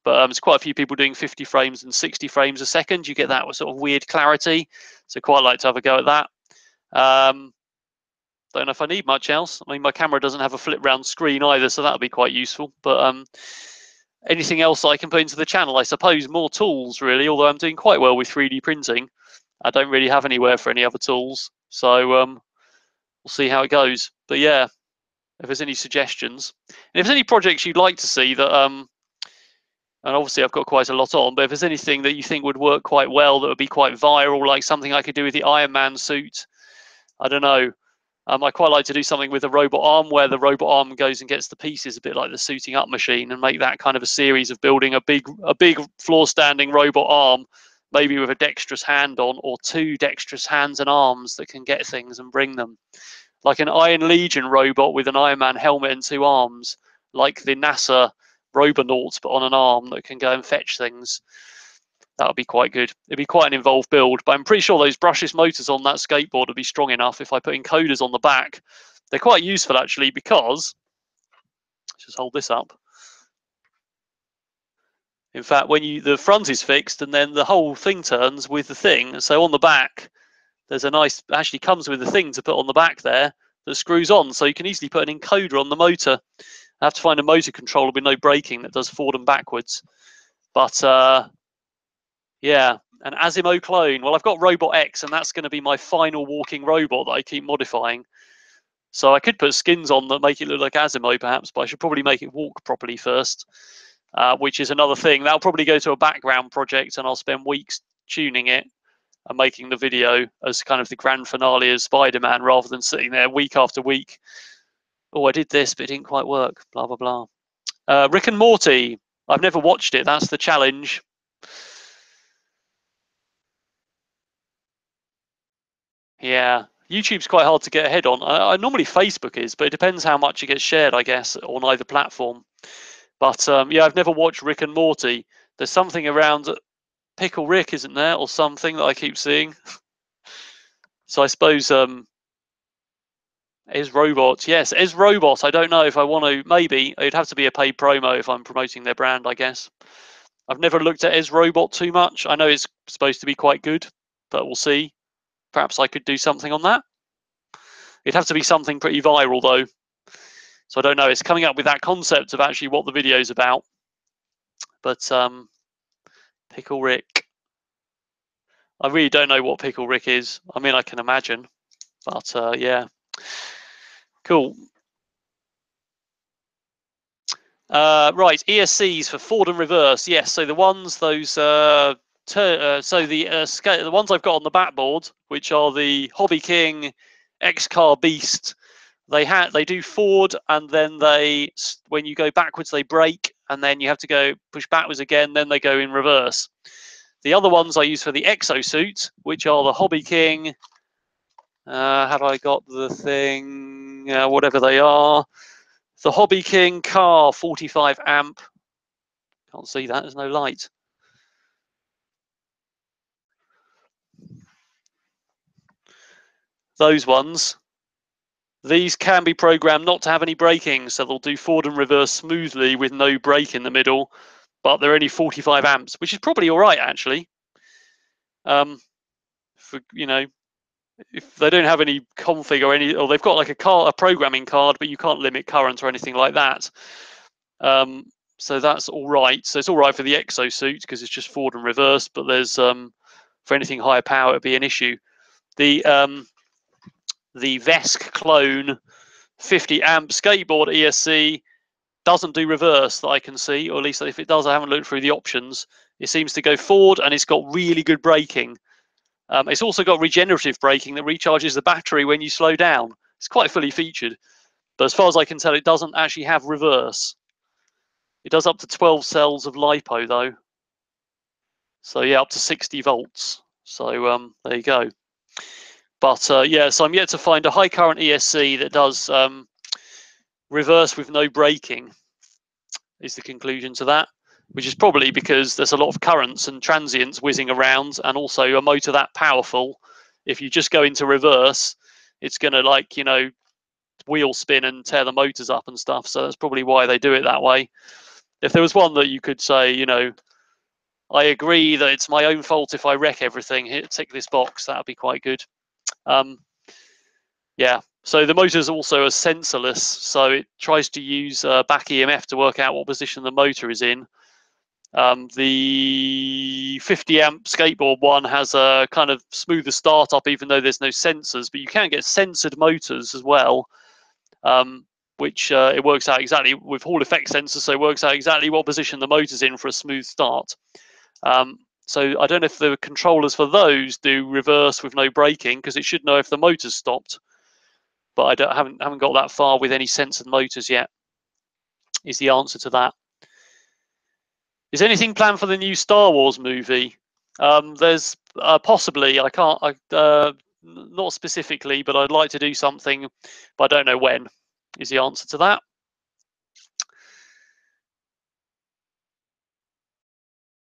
but there's quite a few people doing 50 frames and 60 frames a second. You get that sort of weird clarity, so quite like to have a go at that. Don't know if I need much else. I mean, my camera doesn't have a flip round screen either, so that'll be quite useful. But anything else I can put into the channel, I suppose more tools, really, although I'm doing quite well with 3D printing. I don't really have anywhere for any other tools, so we'll see how it goes. But yeah, if there's any suggestions, and if there's any projects you'd like to see that, and obviously I've got quite a lot on, but if there's anything that you think would work quite well, that would be quite viral, like something I could do with the Iron Man suit, I don't know. I quite like to do something with a robot arm where the robot arm goes and gets the pieces, a bit like the suiting up machine, and make that kind of a series of building a big floor standing robot arm, maybe with a dexterous hand on, or 2 dexterous hands and arms that can get things and bring them. Like an Iron Legion robot with an Iron Man helmet and 2 arms, like the NASA Robonaut, but on an arm that can go and fetch things. That would be quite good. It'd be quite an involved build, but I'm pretty sure those brushless motors on that skateboard would be strong enough if I put encoders on the back. They're quite useful, actually, because, let's just hold this up. In fact, when the front is fixed and then the whole thing turns with the thing, so on the back, there's a nice, actually comes with the thing to put on the back there. that screws on, so you can easily put an encoder on the motor. I have to find a motor controller with no braking that does forward and backwards. But yeah, an Asimo clone. Well, I've got Robot X, and that's going to be my final walking robot that I keep modifying. So I could put skins on that make it look like Asimo, perhaps, but I should probably make it walk properly first, which is another thing. That'll probably go to a background project, and I'll spend weeks tuning it and making the video as kind of the grand finale of Spider-Man, rather than sitting there week after week. Oh, I did this, but it didn't quite work. Blah, blah, blah. Rick and Morty. I've never watched it. That's the challenge. Yeah, YouTube's quite hard to get ahead on. I normally Facebook is, but it depends how much it gets shared, I guess, on either platform. But yeah, I've never watched Rick and Morty. There's something around Pickle Rick, isn't there, or something that I keep seeing. So I suppose Ez Robot. Yes, Ez Robot. I don't know if I want to. Maybe it'd have to be a paid promo if I'm promoting their brand, I guess. I've never looked at Ez Robot too much. I know it's supposed to be quite good, but we'll see. Perhaps I could do something on that. It'd have to be something pretty viral, though. So I don't know. It's coming up with that concept of actually what the video's about. But Pickle Rick. I really don't know what Pickle Rick is. I mean, I can imagine. But yeah. Cool. Right, ESCs for forward and reverse. Yes, so the ones, those, so the ones I've got on the backboard, which are the Hobby King, X-Car Beast, they do forward, and then when you go backwards, they brake, and then you have to go push backwards again, then they go in reverse. The other ones I use for the exosuit, which are the Hobby King. Have I got the thing? Whatever they are. The Hobby King car 45 amp. Can't see that, there's no light. Those ones. These can be programmed not to have any braking, so they'll do forward and reverse smoothly with no brake in the middle, but they're only 45 amps, which is probably all right, actually. For, if they don't have any config or they've got like a programming card, but you can't limit current or anything like that. So that's all right. So it's all right for the exosuit because it's just forward and reverse, but there's for anything higher power it'd be an issue. The Vesk clone 50 amp skateboard ESC doesn't do reverse that I can see, or at least if it does, I haven't looked through the options. It seems to go forward, and it's got really good braking. It's also got regenerative braking that recharges the battery when you slow down. It's quite fully featured, but as far as I can tell, it doesn't actually have reverse. It does up to 12 cells of LiPo though. So yeah, up to 60 volts. So there you go. But yeah, so I'm yet to find a high current ESC that does reverse with no braking, is the conclusion to that, which is probably because there's a lot of currents and transients whizzing around, and also a motor that powerful, if you just go into reverse, it's going to wheel spin and tear the motors up and stuff. So that's probably why they do it that way. If there was one that you could say, I agree that it's my own fault if I wreck everything, tick this box, that would be quite good. Yeah, so the motor's also a sensorless, so it tries to use back EMF to work out what position the motor is in. The 50 amp skateboard one has a kind of smoother startup, even though there's no sensors, but you can get sensored motors as well, which it works out exactly with Hall effect sensors, so it works out exactly what position the motor's in for a smooth start. So I don't know if the controllers for those do reverse with no braking, because it should know if the motor's stopped, but I haven't got that far with any censored motors yet, is the answer to that. Is anything planned for the new Star Wars movie? There's possibly, I can't, not specifically, but I'd like to do something, but I don't know when, is the answer to that.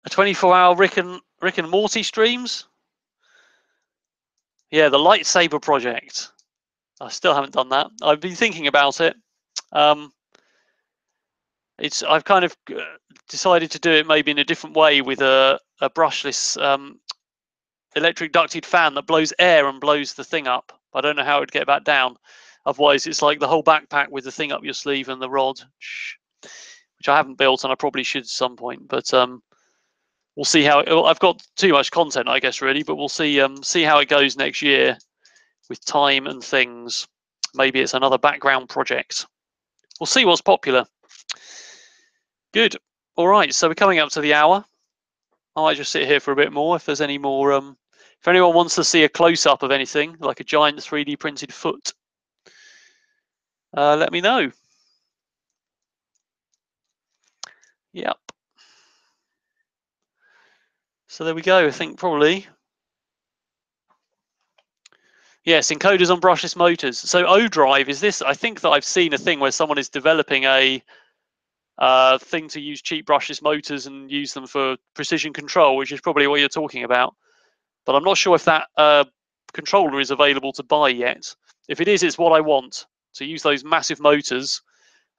A 24-hour Rick and Morty streams? Yeah, the lightsaber project. I still haven't done that. I've been thinking about it. I've kind of decided to do it maybe in a different way with a brushless electric ducted fan that blows air and blows the thing up. I don't know how it would get back down. Otherwise, it's like the whole backpack with the thing up your sleeve and the rod, which I haven't built and I probably should at some point. But we'll see how I've got too much content, I guess, really. But we'll see how it goes next year with time and things. Maybe it's another background project. We'll see what's popular. Good. All right. So we're coming up to the hour. I might just sit here for a bit more if there's any more. If anyone wants to see a close-up of anything, like a giant 3D printed foot, let me know. Yep. So there we go. I think probably. Yes, encoders on brushless motors. So ODrive is this. I think that I've seen a thing where someone is developing a thing to use cheap brushless motors and use them for precision control, which is probably what you're talking about. But I'm not sure if that controller is available to buy yet. If it is, it's what I want, to use those massive motors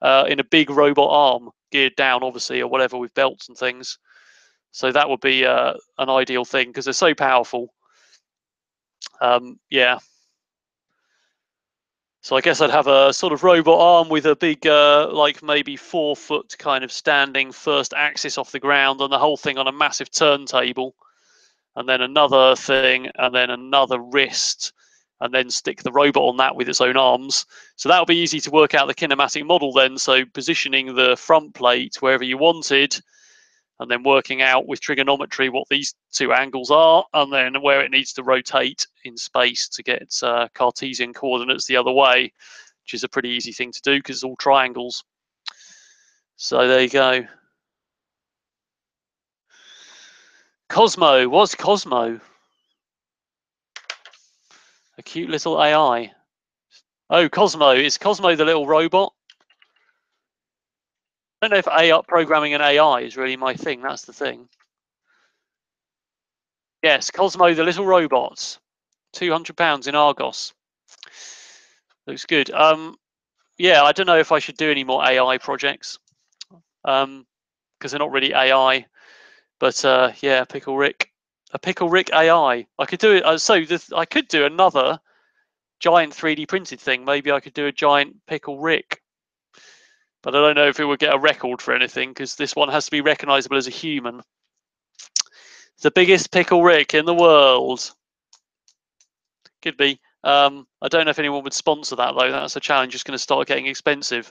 in a big robot arm, geared down, obviously, or whatever, with belts and things. So that would be an ideal thing because they're so powerful. Yeah. So I guess I'd have a sort of robot arm with a big, like maybe 4 foot kind of standing first axis off the ground, and the whole thing on a massive turntable, and then another thing, and then another wrist, and then stick the robot on that with its own arms. So that'll be easy to work out the kinematic model then. So positioning the front plate wherever you wanted, and then working out with trigonometry what these two angles are, and then where it needs to rotate in space to get its Cartesian coordinates the other way, which is a pretty easy thing to do because it's all triangles. So there you go. Cosmo, what's Cosmo? A cute little AI. Oh, Cosmo, is Cosmo the little robot? I don't know if AI, programming an AI is really my thing, that's the thing. Yes, Cosmo the little robot, £200 in Argos. Looks good. Yeah, I don't know if I should do any more AI projects, because they're not really AI. But yeah, Pickle Rick, a Pickle Rick AI. I could do it. I could do another giant 3D printed thing. Maybe I could do a giant Pickle Rick, but I don't know if it would get a record for anything because this one has to be recognizable as a human. The biggest Pickle Rick in the world. Could be. I don't know if anyone would sponsor that though. That's a challenge. It's going to start getting expensive.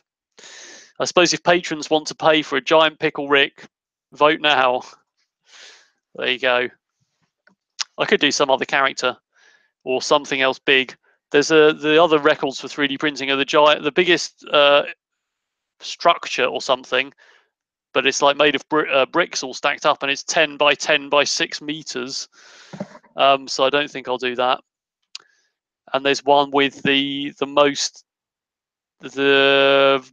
I suppose if patrons want to pay for a giant Pickle Rick, vote now. There you go. I could do some other character or something else big. There's the other records for 3D printing are the biggest structure or something, but it's like made of bricks all stacked up, and it's 10 by 10 by 6 meters. So I don't think I'll do that. And there's one with the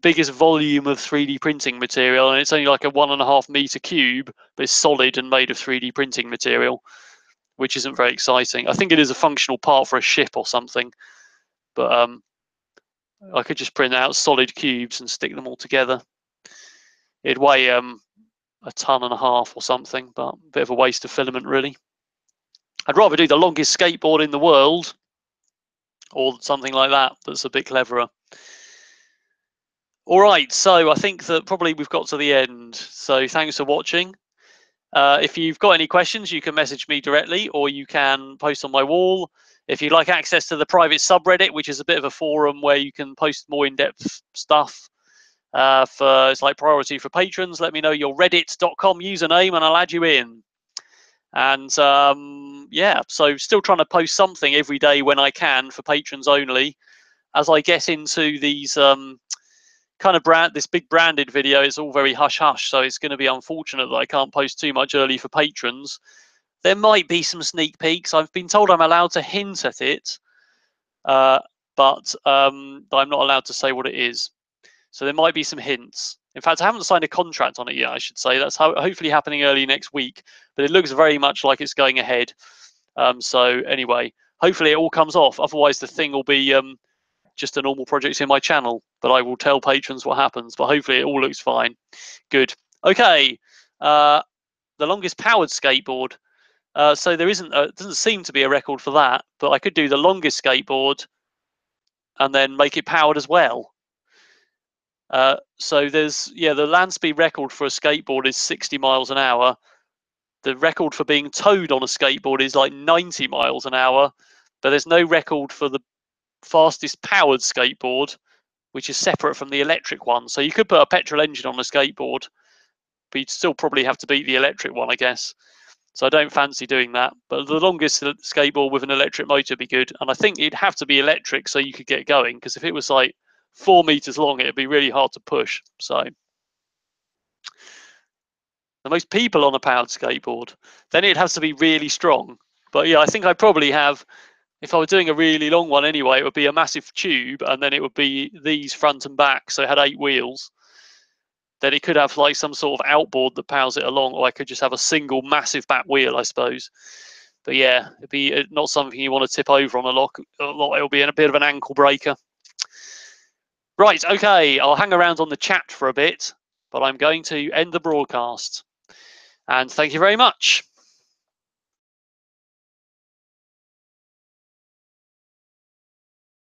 biggest volume of 3D printing material, and it's only like a 1.5 meter cube, but it's solid and made of 3D printing material, which isn't very exciting. I think it is a functional part for a ship or something, but I could just print out solid cubes and stick them all together. It'd weigh 1.5 tons or something, but a bit of a waste of filament, really. I'd rather do the longest skateboard in the world or something like that that's a bit cleverer. All right, so I think that probably we've got to the end. So thanks for watching. If you've got any questions, you can message me directly or you can post on my wall. If you'd like access to the private subreddit, which is a bit of a forum where you can post more in-depth stuff, it's like priority for patrons, let me know your reddit.com username and I'll add you in. And yeah, so still trying to post something every day when I can for patrons only. As I get into these kind of this big branded video, it's all very hush hush, so it's going to be unfortunate that I can't post too much early for patrons. There might be some sneak peeks. I've been told I'm allowed to hint at it, but I'm not allowed to say what it is. So there might be some hints. In fact, I haven't signed a contract on it yet, I should say. That's hopefully happening early next week, but it looks very much like it's going ahead. So anyway, hopefully it all comes off. Otherwise, the thing will be just a normal project in my channel, but I will tell patrons what happens, but hopefully it all looks fine. Good. Okay. The longest powered skateboard. So there doesn't seem to be a record for that, but I could do the longest skateboard and then make it powered as well. So there's, yeah, the land speed record for a skateboard is 60 miles an hour. The record for being towed on a skateboard is like 90 miles an hour, but there's no record for the fastest powered skateboard, which is separate from the electric one. So you could put a petrol engine on a skateboard, but you'd still probably have to beat the electric one, I guess. So I don't fancy doing that. But the longest skateboard with an electric motor would be good. And I think it'd have to be electric so you could get going, because if it was like 4 meters long, it'd be really hard to push. So the most people on a powered skateboard, then it has to be really strong. But yeah, I think I probably have, if I were doing a really long one anyway, it would be a massive tube, and then it would be these front and back, so it had 8 wheels. Then it could have like some sort of outboard that powers it along, or I could just have a single massive back wheel, I suppose. But yeah, it'd be not something you want to tip over on a lot. It'll be a bit of an ankle breaker. Right, okay, I'll hang around on the chat for a bit, but I'm going to end the broadcast. And thank you very much.